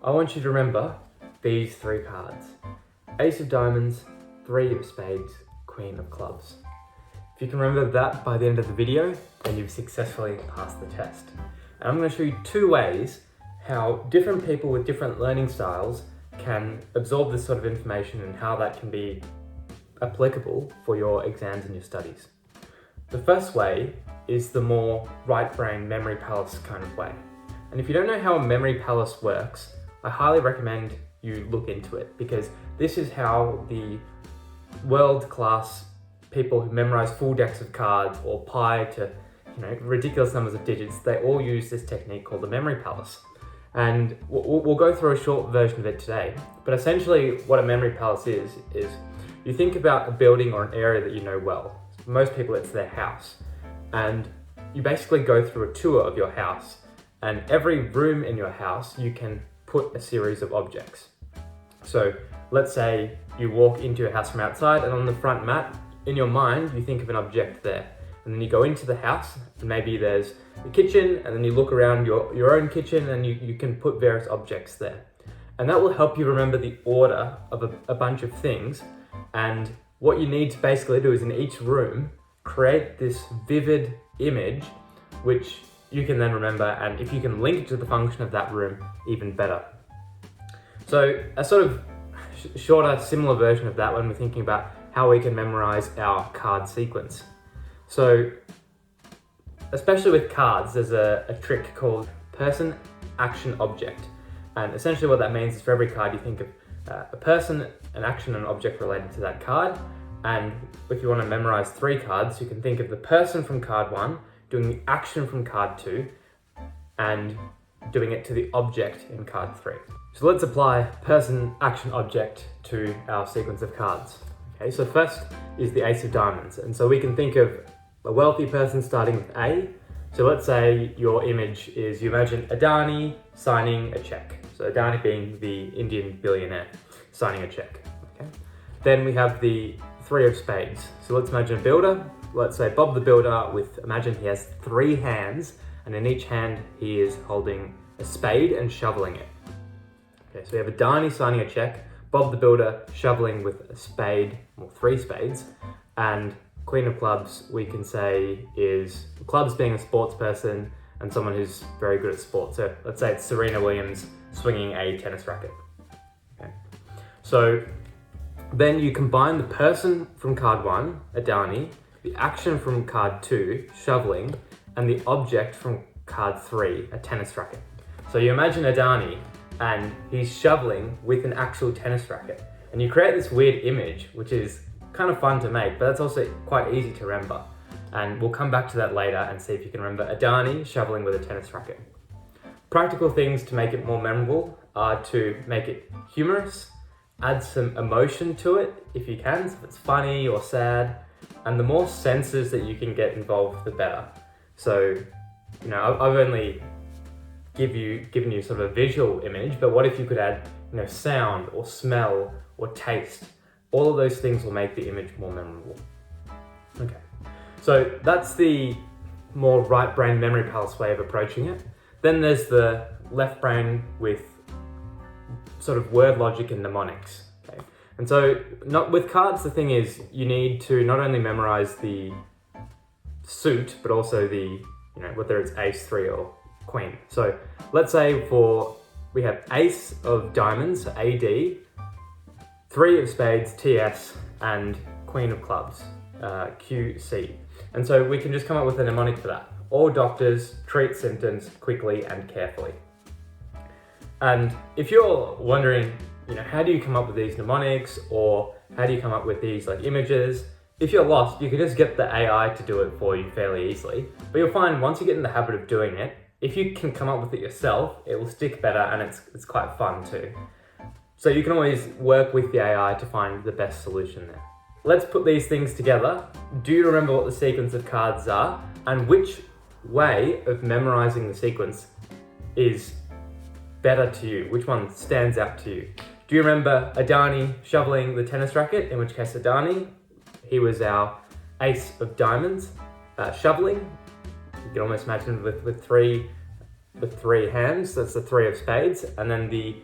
I want you to remember these three cards. Ace of diamonds, three of spades, queen of clubs. If you can remember that by the end of the video, then you've successfully passed the test. And I'm going to show you two ways how different people with different learning styles can absorb this sort of information and how that can be applicable for your exams and your studies. The first way is the more right brain memory palace kind of way. And if you don't know how a memory palace works, I highly recommend you look into it, because this is how the world-class people who memorize full decks of cards or pi to ridiculous numbers of digits, they all use this technique called the memory palace. And we'll go through a short version of it today. But essentially what a memory palace is you think about a building or an area that you know well. For most people it's their house. And you basically go through a tour of your house, and every room in your house you can put a series of objects. So let's say you walk into your house from outside, and on the front mat, in your mind, you think of an object there. And then you go into the house, and maybe there's a kitchen, and then you look around your own kitchen, and you can put various objects there. And that will help you remember the order of a bunch of things. And what you need to basically do is in each room, create this vivid image, which you can then remember, and if you can link it to the function of that room, even better. So a sort of shorter, similar version of that when we're thinking about how we can memorize our card sequence. So, especially with cards, there's a trick called person, action, object. And essentially what that means is for every card you think of a person, an action, and an object related to that card. And if you want to memorize three cards, you can think of the person from card 1, doing the action from card 2, and doing it to the object in card 3. So let's apply person, action, object to our sequence of cards. Okay, so first is the ace of diamonds. And so we can think of a wealthy person starting with A. So let's say your image is, you imagine Adani signing a check. So Adani being the Indian billionaire signing a check. Okay. Then we have the three of spades. So let's imagine a builder. Let's say Bob the builder imagine he has three hands, and in each hand he is holding a spade and shoveling it. Okay, so we have Adani signing a check, Bob the builder shoveling with a spade, or three spades, and queen of clubs we can say is clubs being a sports person and someone who's very good at sports. So let's say it's Serena Williams swinging a tennis racket. Okay. So then you combine the person from card 1, Adani, the action from card 2, shoveling, and the object from card 3, a tennis racket. So you imagine Adani and he's shoveling with an actual tennis racket. And you create this weird image, which is kind of fun to make, but that's also quite easy to remember. And we'll come back to that later and see if you can remember Adani shoveling with a tennis racket. Practical things to make it more memorable are to make it humorous, add some emotion to it if you can, so if it's funny or sad, and the more senses that you can get involved, the better. So, I've only given you sort of a visual image, but what if you could add, sound or smell or taste? All of those things will make the image more memorable. Okay, so that's the more right brain memory palace way of approaching it. Then there's the left brain with sort of word logic and mnemonics. Okay, and so with cards, the thing is you need to not only memorize the suit, but also the whether it's ace, 3, or queen. So let's say we have ace of diamonds, AD, 3 of spades, TS, and queen of clubs, QC. And so we can just come up with a mnemonic for that. All doctors treat symptoms quickly and carefully. And if you're wondering, how do you come up with these mnemonics, or how do you come up with these images? If you're lost, you can just get the AI to do it for you fairly easily. But you'll find once you get in the habit of doing it, if you can come up with it yourself, it will stick better, and it's quite fun too. So you can always work with the AI to find the best solution there. Let's put these things together. Do you remember what the sequence of cards are, and which way of memorizing the sequence is better to you? Which one stands out to you? Do you remember Adani shoveling the tennis racket? In which case Adani, he was our ace of diamonds. Shoveling, you can almost imagine with three hands, that's the 3 of spades. And then the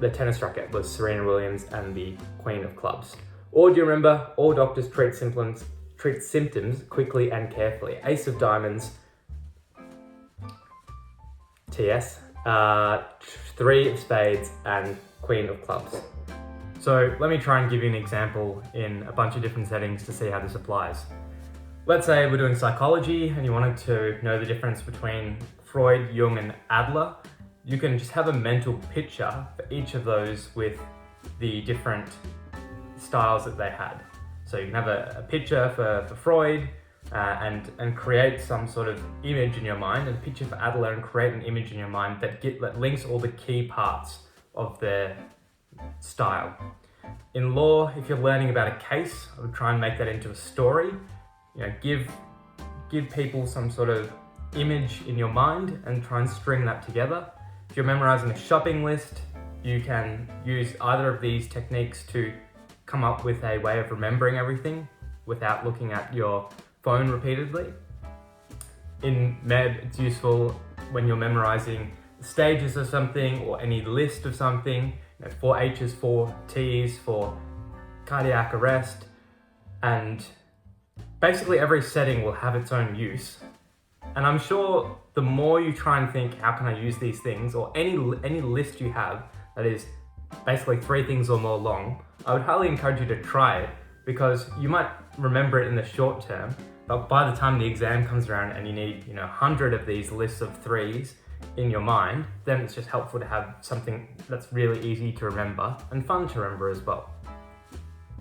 the tennis racket was Serena Williams and the Queen of Clubs. Or do you remember, all doctors treat symptoms quickly and carefully. Ace of Diamonds, TS, 3 of Spades, and Queen of Clubs. So let me try and give you an example in a bunch of different settings to see how this applies. Let's say we're doing psychology and you wanted to know the difference between Freud, Jung, and Adler. You can just have a mental picture for each of those with the different styles that they had. So you can have a picture for Freud and create some sort of image in your mind, and a picture for Adler and create an image in your mind that links all the key parts of their style. In law, if you're learning about a case, I would try and make that into a story. You know, give people some sort of image in your mind and try and string that together. If you're memorizing a shopping list, you can use either of these techniques to come up with a way of remembering everything without looking at your phone repeatedly. In med, it's useful when you're memorizing stages of something or any list of something. 4 H's, 4 T's for cardiac arrest, and basically every setting will have its own use. And I'm sure the more you try and think, how can I use these things, or any list you have that is basically 3 things or more long, I would highly encourage you to try it, because you might remember it in the short term, but by the time the exam comes around and you need 100 of these lists of 3s in your mind, then it's just helpful to have something that's really easy to remember and fun to remember as well.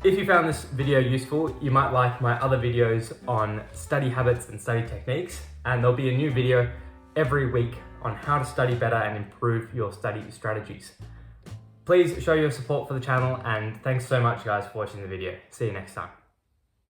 If you found this video useful, you might like my other videos on study habits and study techniques, and there'll be a new video every week on how to study better and improve your study strategies. Please show your support for the channel, and thanks so much guys for watching the video. See you next time.